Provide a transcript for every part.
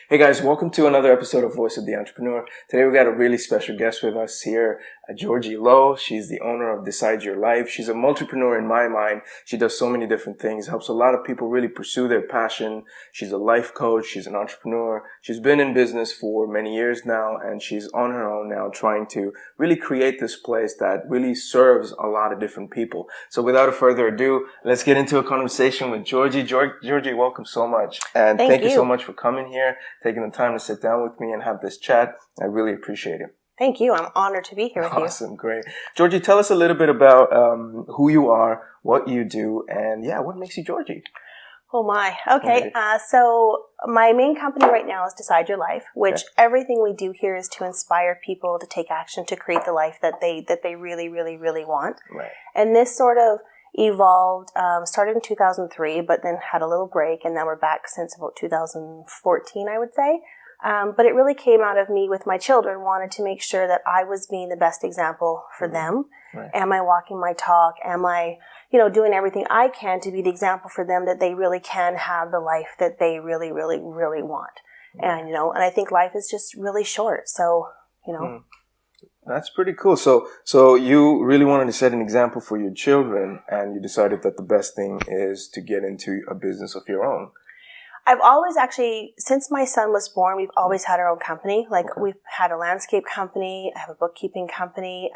Hey guys, welcome to another episode of Voice of the Entrepreneur. Today we got a really special guest with us here, Georgee Low. She's the owner of Decide Your Life. She's a multipreneur in my mind. She does so many different things, helps a lot of people really pursue their passion. She's a life coach. She's an entrepreneur. She's been in business for many years now, and she's on her own now trying to really create this place that really serves a lot of different people. So without further ado, let's get into a conversation with Georgee. Georgee, welcome so much. And thank you so much for coming here, taking the time to sit down with me and have this chat. I really appreciate it. Thank you. I'm honored to be here with you. Awesome. Great. Georgee, tell us a little bit about who you are, what you do, and what makes you Georgee? Oh my. Okay. So my main company right now is Decide Your Life, which everything we do here is to inspire people to take action to create the life that they really, really, really want. Right. And this sort of evolved, started in 2003, but then had a little break, and now we're back since about 2014, I would say. But it really came out of me with my children, wanted to make sure that I was being the best example for them. Right. Am I walking my talk? Am I, doing everything I can to be the example for them that they really can have the life that they really, really, really want? And, and I think life is just really short. So, That's pretty cool. So you really wanted to set an example for your children, and you decided that the best thing is to get into a business of your own. I've always actually, since my son was born, we've always had our own company. We've had a landscape company, I have a bookkeeping company.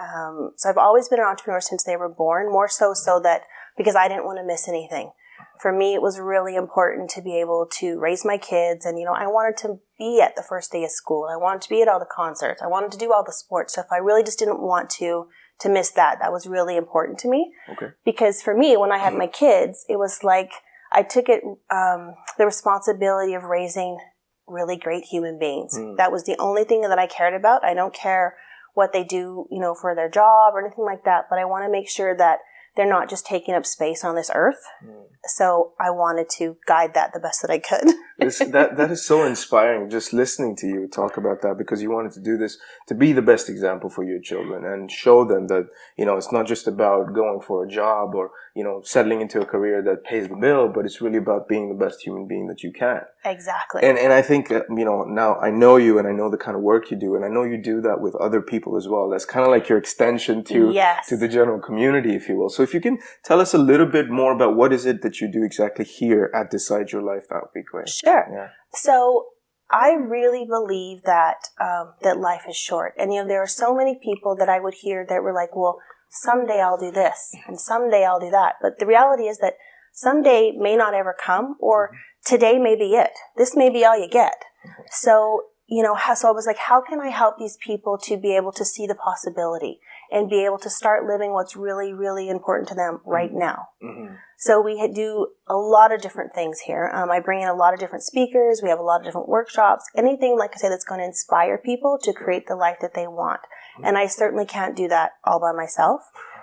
So I've always been an entrepreneur since they were born, more so that because I didn't want to miss anything. For me, it was really important to be able to raise my kids. And, I wanted to be at the first day of school. I wanted to be at all the concerts. I wanted to do all the sports stuff. I really just didn't want to miss that. That was really important to me. Okay. Because for me, when I had my kids, it was like I took it, the responsibility of raising really great human beings. That was the only thing that I cared about. I don't care what they do, for their job or anything like that, but I want to make sure that they're not just taking up space on this earth. So I wanted to guide that the best that I could. That is so inspiring, just listening to you talk about that, because you wanted to do this to be the best example for your children and show them that, it's not just about going for a job or, settling into a career that pays the bill, but it's really about being the best human being that you can. Exactly. And I think, now I know you and I know the kind of work you do, and I know you do that with other people as well. That's kind of like your extension to the general community, if you will. So if you can tell us a little bit more about what is it that you do exactly here at Decide Your Life, that would be great. Sure. Yeah. So I really believe that that life is short. And, there are so many people that I would hear that were like, well, someday I'll do this and someday I'll do that. But the reality is that someday may not ever come, or today may be it. This may be all you get. So, so I was like, how can I help these people to be able to see the possibility and be able to start living what's really, really important to them right now? So we do a lot of different things here. I bring in a lot of different speakers. We have a lot of different workshops, anything, like I say, that's going to inspire people to create the life that they want. And I certainly can't do that all by myself,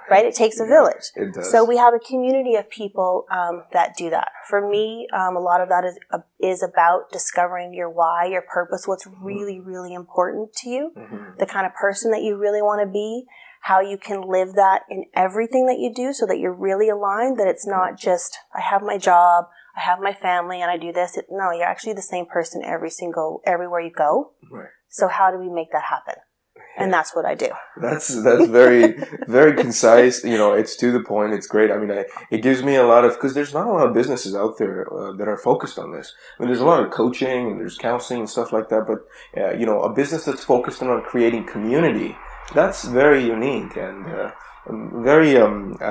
right? It takes a village. It does. So we have a community of people that do that. For me, a lot of that is about discovering your why, your purpose, what's really, really important to you, the kind of person that you really want to be, how you can live that in everything that you do so that you're really aligned, that it's not just, I have my job, I have my family, and I do this. No, you're actually the same person everywhere you go. Right. So how do we make that happen? And that's what I do. That's very, very concise. It's to the point. It's great. I mean, it gives me a lot of, because there's not a lot of businesses out there that are focused on this. I mean, there's a lot of coaching and there's counseling and stuff like that. But, a business that's focused on creating community, that's very unique and very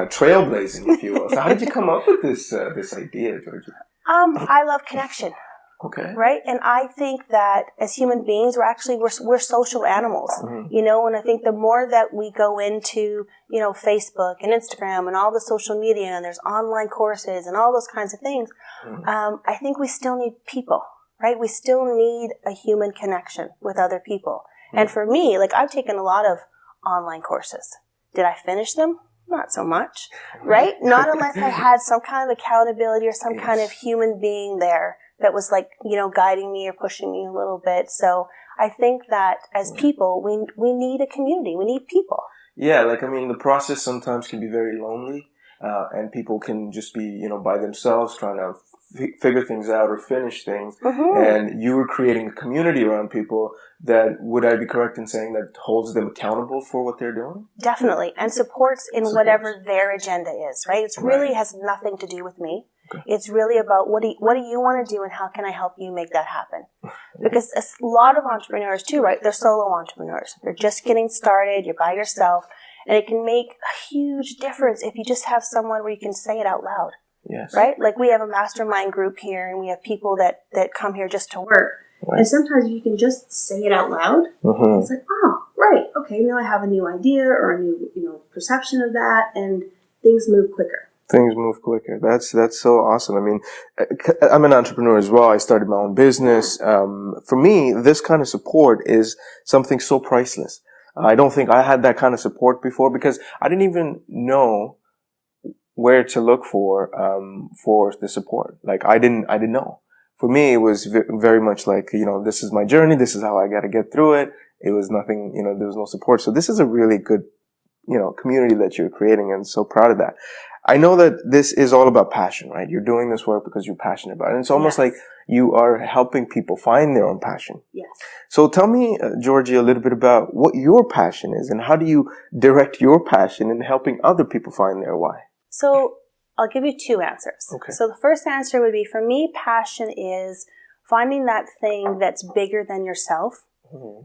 trailblazing, if you will. So how did you come up with this idea, Georgee? I love connection. Okay. Right? And I think that as human beings, we're social animals, and I think the more that we go into, Facebook and Instagram and all the social media, and there's online courses and all those kinds of things, I think we still need people, right? We still need a human connection with other people. And for me, I've taken a lot of online courses. Did I finish them? Not so much, right? Not unless I had some kind of accountability or some kind of human being there that was guiding me or pushing me a little bit. So I think that as people, we need a community. We need people. Yeah, the process sometimes can be very lonely, and people can just be, by themselves trying to figure things out or finish things. And you were creating a community around people that, would I be correct in saying, that holds them accountable for what they're doing? Definitely. And supports in whatever their agenda is, right? It really has nothing to do with me. Okay. It's really about what do you want to do and how can I help you make that happen? Because a lot of entrepreneurs too, right? They're solo entrepreneurs. They're just getting started. You're by yourself. And it can make a huge difference if you just have someone where you can say it out loud. Yes. Right? Like we have a mastermind group here and we have people that come here just to work. Right. And sometimes you can just say it out loud. It's like, oh, right. Okay, now I have a new idea or a new, perception of that, and things move quicker. Things move quicker. That's so awesome. I mean, I'm an entrepreneur as well. I started my own business. For me, this kind of support is something so priceless. I don't think I had that kind of support before because I didn't even know where to look for the support. Like I didn't know. For me, it was very much like, this is my journey. This is how I got to get through it. It was nothing, there was no support. So this is a really good, community that you're creating, and so proud of that. I know that this is all about passion, right? You're doing this work because you're passionate about it. And it's almost like you are helping people find their own passion. Yes. So tell me, Georgee, a little bit about what your passion is and how do you direct your passion in helping other people find their why? So I'll give you two answers. Okay. So the first answer would be, for me, passion is finding that thing that's bigger than yourself,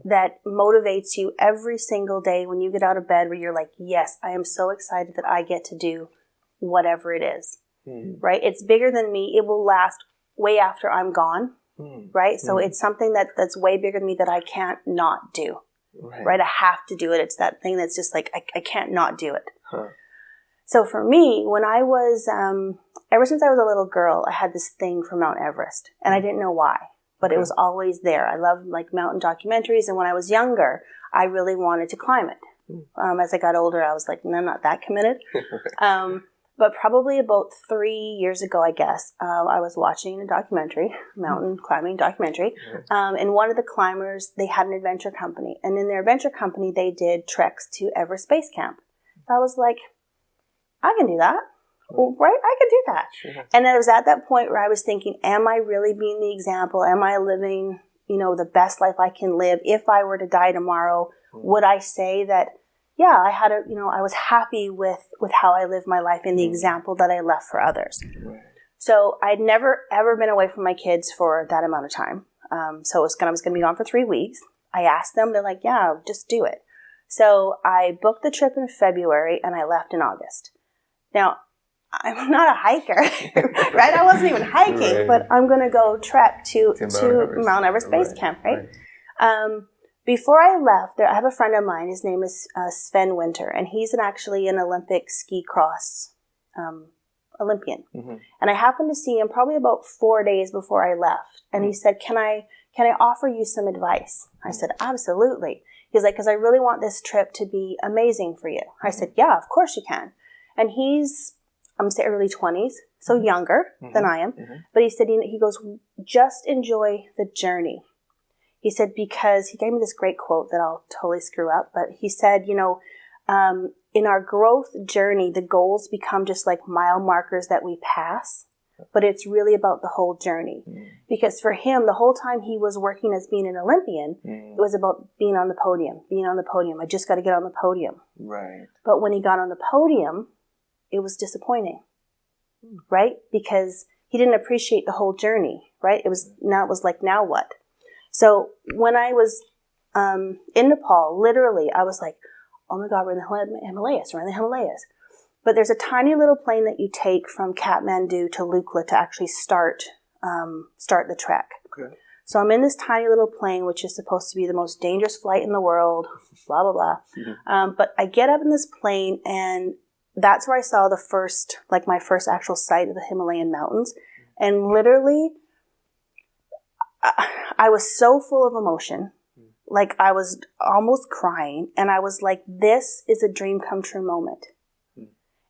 that motivates you every single day when you get out of bed, where you're like, yes, I am so excited that I get to do whatever it is, right? It's bigger than me. It will last way after I'm gone, right? So it's something that's way bigger than me that I can't not do, right? I have to do it. It's that thing that's just like, I can't not do it. So for me, when I was, ever since I was a little girl, I had this thing for Mount Everest, and I didn't know why, but it was always there. I loved mountain documentaries, and when I was younger, I really wanted to climb it. As I got older, I was like, no, I'm not that committed. But probably about 3 years ago, I guess, I was watching a documentary, mountain climbing documentary, and one of the climbers, they had an adventure company, and in their adventure company, they did treks to Everest Base Camp. I was like, I can do that. Right? I can do that. Sure. And it was at that point where I was thinking, am I really being the example? Am I living, the best life I can live? If I were to die tomorrow, would I say that, yeah, I had I was happy with how I lived my life and the example that I left for others. Right. So I'd never, ever been away from my kids for that amount of time. So I was going to be gone for 3 weeks. I asked them, they're like, yeah, just do it. So I booked the trip in February and I left in August. Now, I'm not a hiker, right? I wasn't even hiking, but I'm going to go trek to Mount Everest Base Camp, right? Before I left, I have a friend of mine. His name is Sven Winter, and he's actually an Olympic ski cross Olympian. And I happened to see him probably about 4 days before I left, and he said, "Can I offer you some advice?" I said, "Absolutely." He's like, "Because I really want this trip to be amazing for you." I said, "Yeah, of course you can." And he's, I'm going to say early 20s, so younger than I am. But he said, he goes, just enjoy the journey. He said, because he gave me this great quote that I'll totally screw up, but he said, in our growth journey, the goals become just like mile markers that we pass, but it's really about the whole journey. Because for him, the whole time he was working as being an Olympian, it was about being on the podium. I just got to get on the podium. Right. But when he got on the podium, it was disappointing, right? Because he didn't appreciate the whole journey, right? It was like, now what? So when I was in Nepal, literally, I was like, oh my God, we're in the Himalayas. But there's a tiny little plane that you take from Kathmandu to Lukla to actually start the trek. Okay. So I'm in this tiny little plane, which is supposed to be the most dangerous flight in the world, blah, blah, blah. But I get up in this plane, and that's where I saw my first actual sight of the Himalayan mountains. And literally, I was so full of emotion. Like I was almost crying. And I was like, this is a dream come true moment.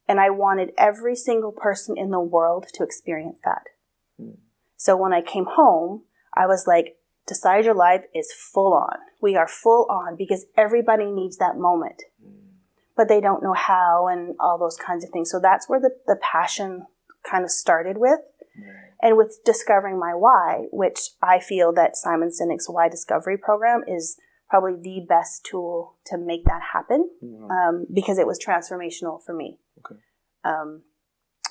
And I wanted every single person in the world to experience that. So when I came home, I was like, Decide Your Life is full on. We are full on because everybody needs that moment. But they don't know how and all those kinds of things. So that's where the passion kind of started with. And with discovering my why, which I feel that Simon Sinek's Why Discovery program is probably the best tool to make that happen, because it was transformational for me. Okay.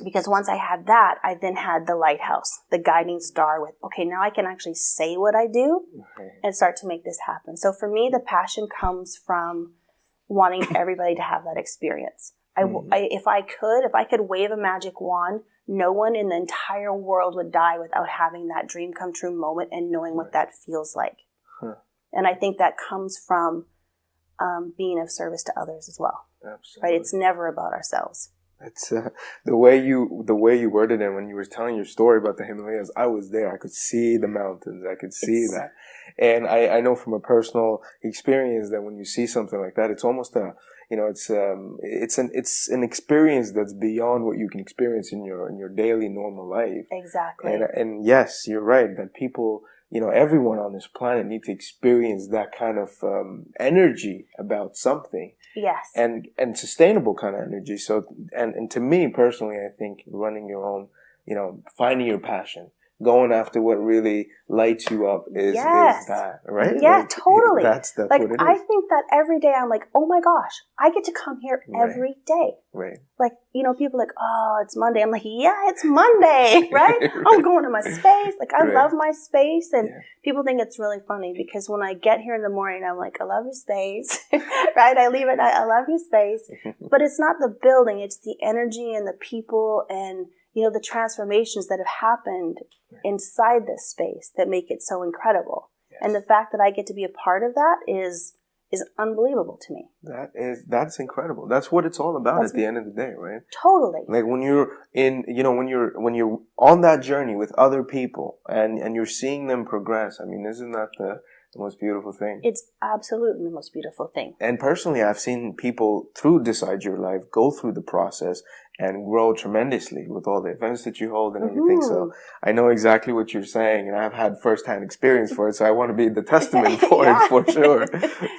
Because once I had that, I then had the lighthouse, the guiding star with, okay, now I can actually say what I do and start to make this happen. So for me, the passion comes from wanting everybody to have that experience. If I could wave a magic wand, no one in the entire world would die without having that dream come true moment and knowing what that feels like. And I think that comes from being of service to others as well. Absolutely. Right? It's never about ourselves. It's the way you worded it when you were telling your story about the Himalayas. I was there. I could see the mountains. I could see that, and I know from a personal experience that when you see something like that, it's almost it's an experience that's beyond what you can experience in your daily normal life. Exactly. And yes, you're right that people, everyone on this planet needs to experience that kind of energy about something. Yes. And sustainable kind of energy. So, and to me personally, I think running your own, finding your passion, going after what really lights you up is that, right? Yeah, like, totally. That's like, what it is. I think that every day I'm like, oh my gosh, I get to come here every day. Right. Like, people are like, oh, it's Monday. I'm like, yeah, it's Monday, right? I'm going to my space. Like, I love my space. And people think it's really funny because when I get here in the morning, I'm like, I love your space, right? I leave at night, I love your space. But it's not the building, it's the energy and the people and, the transformations that have happened inside this space that make it so incredible. Yes. And the fact that I get to be a part of that is unbelievable to me. That's incredible. That's what it's all about at the end of the day, right? Totally. Like when you're when you're on that journey with other people and you're seeing them progress. I mean, isn't that the most beautiful thing? It's absolutely the most beautiful thing. And personally, I've seen people through Decide Your Life go through the process and grow tremendously with all the events that you hold and everything. So I know exactly what you're saying, and I've had firsthand experience for it. So I want to be the testament for it,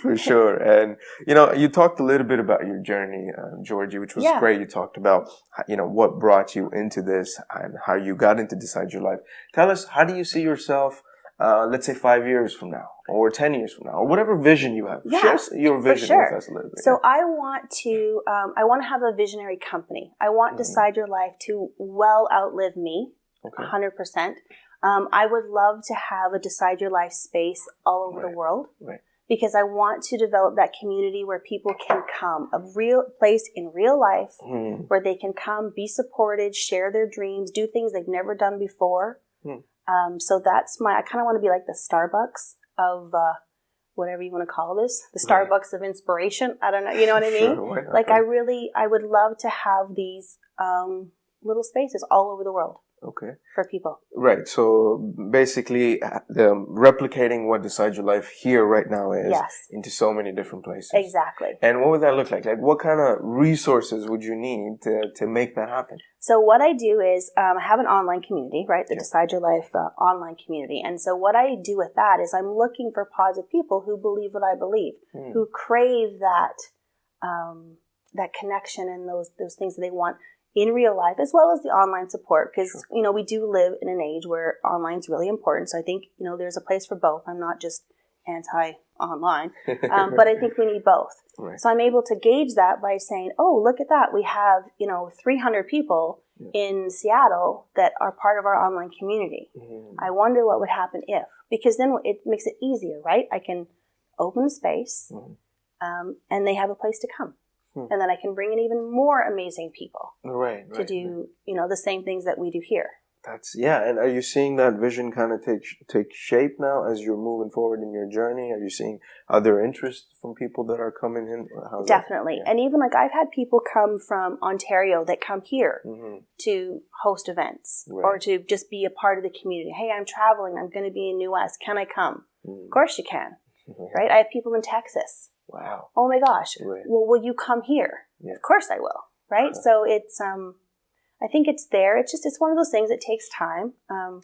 for sure. And you talked a little bit about your journey, Georgee, which was great. You talked about what brought you into this and how you got into Decide Your Life. Tell us, how do you see yourself? Let's say 5 years from now, or 10 years from now, or whatever vision you have. Share your vision with us a little bit. So I want to have a visionary company. I want Decide Your Life to well outlive me, 100%. I would love to have a Decide Your Life space all over the world, because I want to develop that community where people can come, a real place in real life where they can come, be supported, share their dreams, do things they've never done before. So that's I kind of want to be like the Starbucks of, whatever you want to call this, the Starbucks of inspiration. I don't know. You know what I mean? Sure, like I would love to have these, little spaces all over the world. Okay. For people. Right. So basically, replicating what Decide Your Life here right now is into so many different places. Exactly. And what would that look like? Like, what kind of resources would you need to make that happen? So what I do is I have an online community, right? The Decide Your Life online community. And so what I do with that is I'm looking for positive people who believe what I believe, who crave that that connection and those things that they want in real life, as well as the online support, because, we do live in an age where online is really important. So I think, there's a place for both. I'm not just anti-online, but I think we need both. Right. So I'm able to gauge that by saying, oh, look at that. We have, 300 people in Seattle that are part of our online community. I wonder what would happen if, because then it makes it easier, right? I can open a space and they have a place to come. And then I can bring in even more amazing people to do, the same things that we do here. And are you seeing that vision kind of take shape now as you're moving forward in your journey? Are you seeing other interests from people that are coming in? Definitely. And even I've had people come from Ontario that come here to host events or to just be a part of the community. Hey, I'm traveling. I'm going to be in New West. Can I come? Of course you can. Right? I have people in Texas. Wow. Oh my gosh. Well, will you come here? Of course I will. Right? So it's, I think it's there. It's one of those things that takes time. I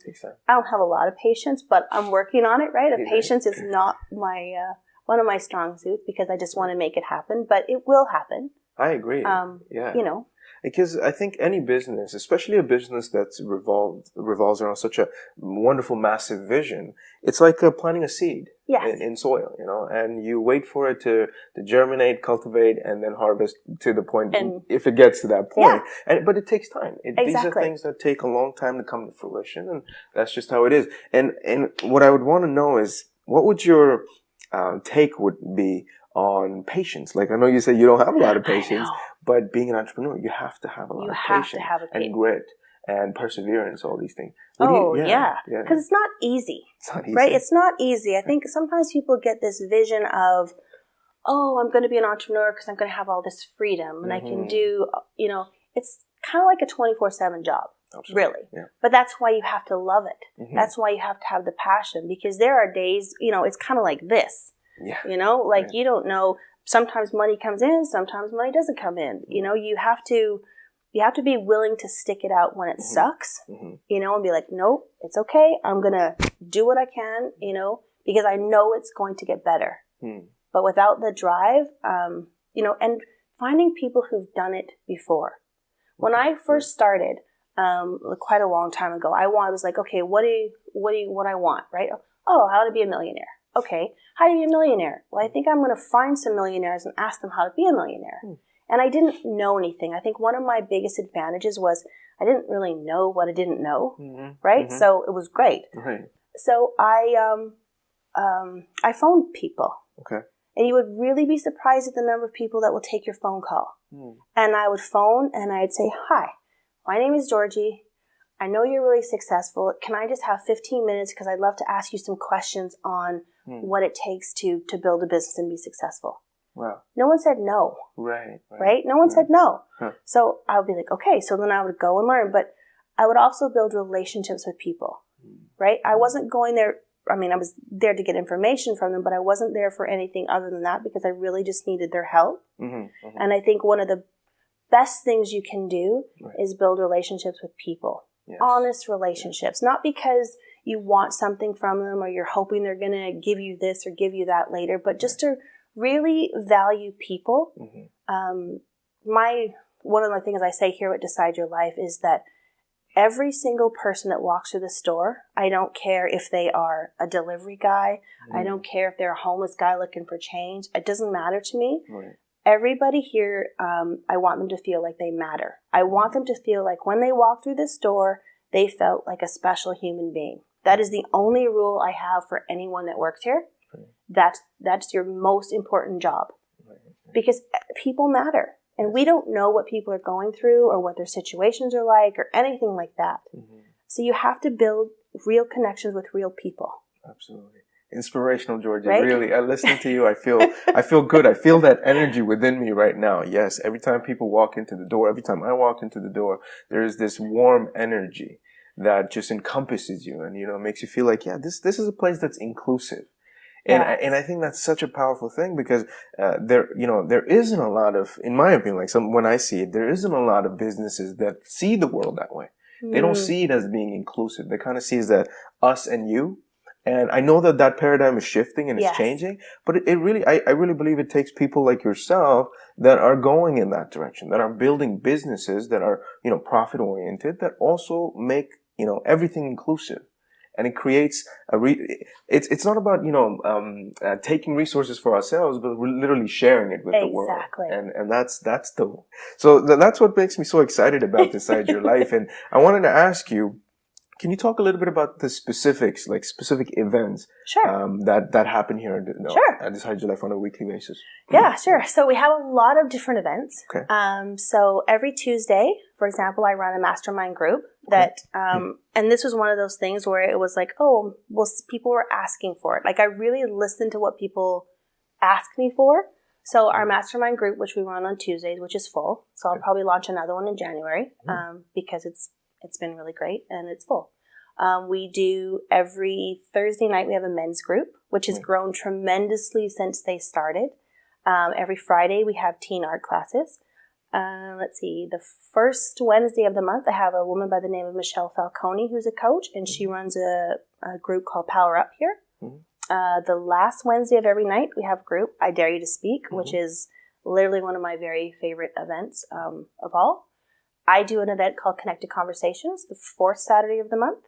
don't have a lot of patience, but I'm working on it, right? Patience is not my, one of my strong suits because I just want to make it happen, but it will happen. I agree. Because I think any business, especially a business that's revolves around such a wonderful, massive vision, it's like planting a seed in soil, and you wait for it to germinate, cultivate, and then harvest to the point, if it gets to that point. But it takes time. These are things that take a long time to come to fruition, and that's just how it is. And what I would want to know is, what would your take would be on patience? Like, I know you say you don't have a lot of patience, but being an entrepreneur, you have to have a lot of patience and grit and perseverance, all these things. Because it's not easy. It's not easy. Right? It's not easy. I think sometimes people get this vision of, oh, I'm going to be an entrepreneur because I'm going to have all this freedom and I can do, it's kind of like a 24/7 job. Absolutely. Really. Yeah. But that's why you have to love it. That's why you have to have the passion, because there are days, it's kind of like this. Yeah. You don't know, sometimes money comes in, sometimes money doesn't come in. You have to be willing to stick it out when it sucks, and be like, nope, it's okay. I'm going to do what I can, because I know it's going to get better. But without the drive, and finding people who've done it before. When I first started, quite a long time ago, I was like, okay, what I want, right? Oh, how to be a millionaire. Okay, how to be a millionaire? Well, I think I'm going to find some millionaires and ask them how to be a millionaire. And I didn't know anything. I think one of my biggest advantages was I didn't really know what I didn't know, right? So it was great. Right. So I phoned people. Okay. And you would really be surprised at the number of people that will take your phone call. And I would phone and I'd say, hi, my name is Georgee. I know you're really successful. Can I just have 15 minutes? Because I'd love to ask you some questions on what it takes to build a business and be successful. Wow. No one said no. Right? No one said no. So I would be like, okay. So then I would go and learn. But I would also build relationships with people, right? I wasn't going there. I mean, I was there to get information from them, but I wasn't there for anything other than that, because I really just needed their help. And I think one of the best things you can do is build relationships with people. Yes. Honest relationships. Not because you want something from them or you're hoping they're going to give you this or give you that later, but just to really value people. One of the things I say here at Decide Your Life is that every single person that walks through the store, I don't care if they are a delivery guy, I don't care if they're a homeless guy looking for change, it doesn't matter to me. Everybody here, I want them to feel like they matter. I want them to feel like when they walk through this door, they felt like a special human being. That is the only rule I have for anyone that works here. That's your most important job. Because people matter. And we don't know what people are going through or what their situations are like or anything like that. So you have to build real connections with real people. Absolutely. Inspirational, Georgee. Right? Really, I listen to you. I feel good. I feel that energy within me right now. Yes. Every time people walk into the door, every time I walk into the door, there is this warm energy that just encompasses you and, makes you feel like, this is a place that's inclusive. And I think that's such a powerful thing because, there isn't a lot of, in my opinion, when I see it, there isn't a lot of businesses that see the world that way. They don't see it as being inclusive. They kind of see it as that us and you. And I know that paradigm is shifting and it's changing, but I really believe it takes people like yourself that are going in that direction, that are building businesses that are, profit oriented, that also make, everything inclusive. And it creates it's not about, taking resources for ourselves, but we're literally sharing it with the world. And that's that's what makes me so excited about Decide Your Life. And I wanted to ask you, can you talk a little bit about the specifics, like specific events that happen here at Decide Your Life on a weekly basis? Yeah, sure. So we have a lot of different events. Okay. So every Tuesday, for example, I run a mastermind group that, and this was one of those things where it was like, oh, well, people were asking for it. Like I really listened to what people asked me for. So our mastermind group, which we run on Tuesdays, which is full. So I'll probably launch another one in January, because it's been really great and it's full. We do every Thursday night, we have a men's group, which has grown tremendously since they started. Every Friday, we have teen art classes. Let's see, the first Wednesday of the month, I have a woman by the name of Michelle Falcone, who's a coach, and she runs a group called Power Up here. The last Wednesday of every night, we have a group, I Dare You to Speak, which is literally one of my very favorite events of all. I do an event called Connected Conversations, the fourth Saturday of the month,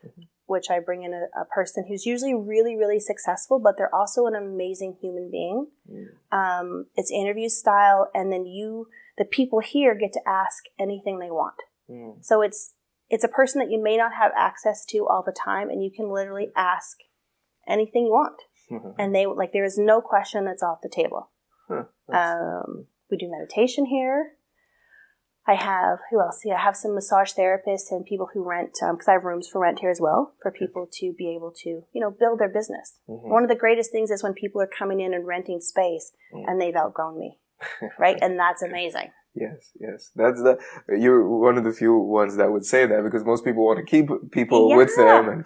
which I bring in a person who's usually really, really successful, but they're also an amazing human being. It's interview style, and then the people here get to ask anything they want. So it's a person that you may not have access to all the time, and you can literally ask anything you want. And there is no question that's off the table. We do meditation here. I have, who else? I have some massage therapists and people who rent, because I have rooms for rent here as well, for people to be able to, build their business. One of the greatest things is when people are coming in and renting space and they've outgrown me, right? And that's amazing. Yes. You're one of the few ones that would say that, because most people want to keep people with them and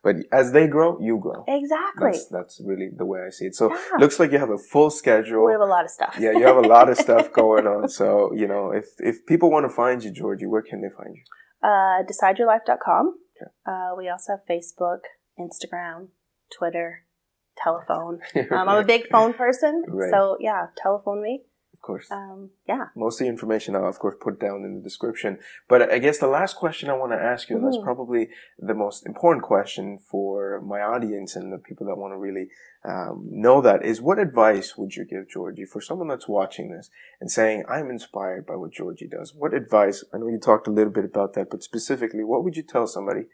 but as they grow, you grow. Exactly. That's really the way I see it. So looks like you have a full schedule. We have a lot of stuff. Yeah, you have a lot of stuff going on. So, if people want to find you, Georgee, where can they find you? DecideYourLife.com. Okay. We also have Facebook, Instagram, Twitter, telephone. I'm a big phone person. Right. So telephone me. Of course. Most of the information I'll, of course, put down in the description. But I guess the last question I want to ask you, and that's probably the most important question for my audience and the people that want to really know that, is what advice would you give, Georgee, for someone that's watching this and saying, I'm inspired by what Georgee does? What advice, I know you talked a little bit about that, but specifically, what would you tell somebody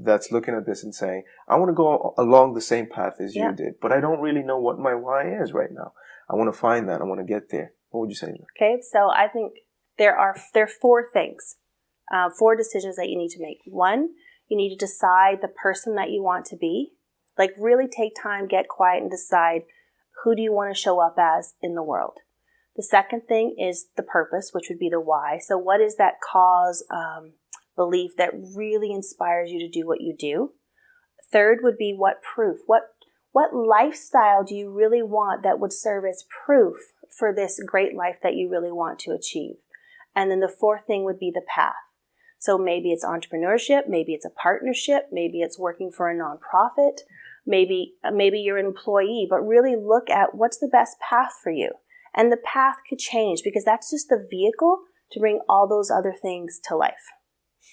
that's looking at this and saying, I want to go along the same path as you did, but I don't really know what my why is right now. I want to find that. I want to get there. What would you say? Okay, so I think there are 4 things, 4 decisions that you need to make. 1, you need to decide the person that you want to be. Like, really take time, get quiet, and decide who do you want to show up as in the world. The second thing is the purpose, which would be the why. So what is that cause, belief that really inspires you to do what you do? Third would be what proof. What lifestyle do you really want that would serve as proof for this great life that you really want to achieve? And then the fourth thing would be the path. So maybe it's entrepreneurship, maybe it's a partnership, maybe it's working for a nonprofit, maybe you're an employee, but really look at what's the best path for you. And the path could change, because that's just the vehicle to bring all those other things to life.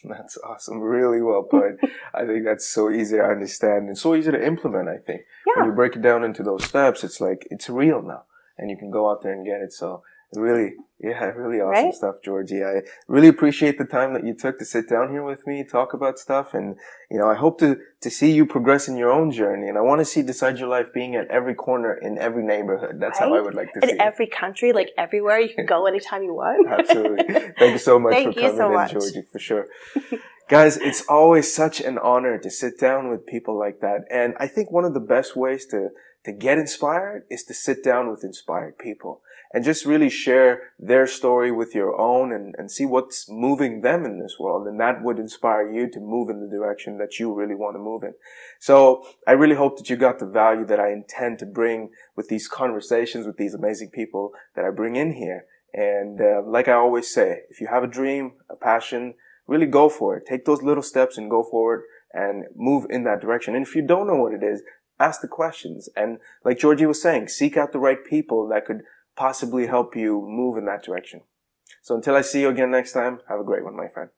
That's awesome. Really well put. I think that's so easy to understand and so easy to implement, I think. When you break it down into those steps, it's like, it's real now. And you can go out there and get it. So really awesome stuff, Georgee. I really appreciate the time that you took to sit down here with me, talk about stuff. And, I hope to see you progress in your own journey. And I want to see Decide Your Life being at every corner in every neighborhood. That's how I would like to see it. In every country, like everywhere. You can go anytime you want. Absolutely. Thank you so much for coming in, Georgee, for sure. Guys, it's always such an honor to sit down with people like that. And I think one of the best ways to get inspired is to sit down with inspired people and just really share their story with your own and see what's moving them in this world. And that would inspire you to move in the direction that you really want to move in. So I really hope that you got the value that I intend to bring with these conversations with these amazing people that I bring in here. And like I always say, if you have a dream, a passion, really go for it. Take those little steps and go forward and move in that direction. And if you don't know what it is, ask the questions. And like Georgee was saying, seek out the right people that could possibly help you move in that direction. So until I see you again next time, have a great one, my friend.